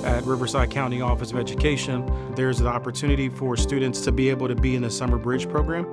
at Riverside County Office of Education, there's an opportunity for students to be able to be in the Summer Bridge program.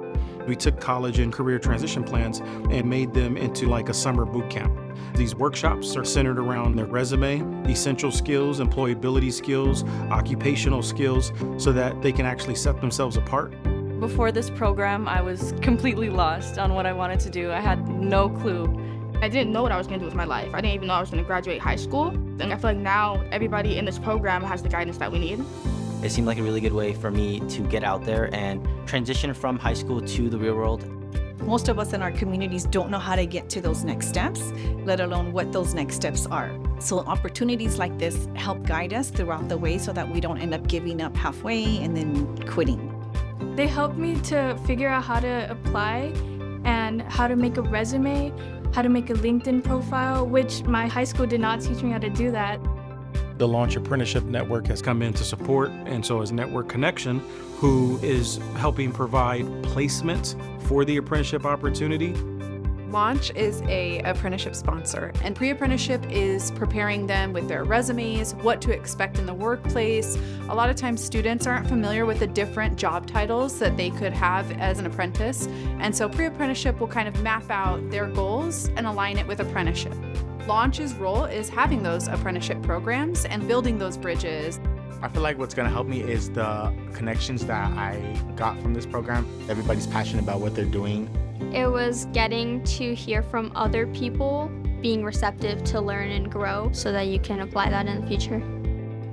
We took college and career transition plans and made them into like a summer boot camp. These workshops are centered around their resume, essential skills, employability skills, occupational skills, so that they can actually set themselves apart. Before this program, I was completely lost on what I wanted to do. I had no clue. I didn't know what I was going to do with my life. I didn't even know I was going to graduate high school. And I feel like now everybody in this program has the guidance that we need. It seemed like a really good way for me to get out there and transition from high school to the real world. Most of us in our communities don't know how to get to those next steps, let alone what those next steps are. So opportunities like this help guide us throughout the way so that we don't end up giving up halfway and then quitting. They helped me to figure out how to apply and how to make a resume, how to make a LinkedIn profile, which my high school did not teach me how to do that. The Launch Apprenticeship Network has come in to support, and so is Network Connection, who is helping provide placement for the apprenticeship opportunity. Launch is a apprenticeship sponsor, and pre-apprenticeship is preparing them with their resumes, what to expect in the workplace. A lot of times students aren't familiar with the different job titles that they could have as an apprentice, and so pre-apprenticeship will kind of map out their goals and align it with apprenticeship. Launch's role is having those apprenticeship programs and building those bridges. I feel like what's going to help me is the connections that I got from this program. Everybody's passionate about what they're doing. It was getting to hear from other people, being receptive to learn and grow so that you can apply that in the future.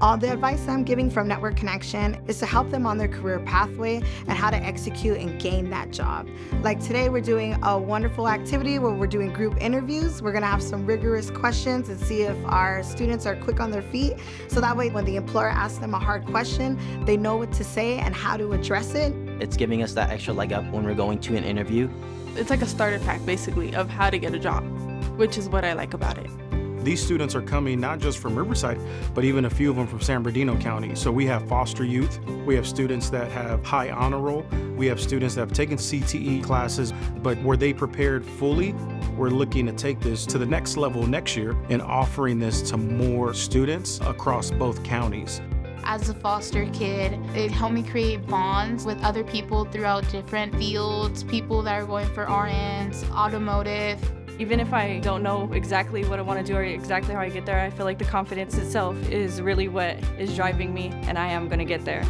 All the advice I'm giving from Network Connection is to help them on their career pathway and how to execute and gain that job. Like today, we're doing a wonderful activity where we're doing group interviews. We're gonna have some rigorous questions and see if our students are quick on their feet. So that way, when the employer asks them a hard question, they know what to say and how to address it. It's giving us that extra leg up when we're going to an interview. It's like a starter pack, basically, of how to get a job, which is what I like about it. These students are coming not just from Riverside, but even a few of them from San Bernardino County. So we have foster youth, we have students that have high honor roll, we have students that have taken CTE classes, but were they prepared fully? We're looking to take this to the next level next year and offering this to more students across both counties. As a foster kid, it helped me create bonds with other people throughout different fields, people that are going for RNs, automotive. Even if I don't know exactly what I want to do or exactly how I get there, I feel like the confidence itself is really what is driving me, and I am going to get there.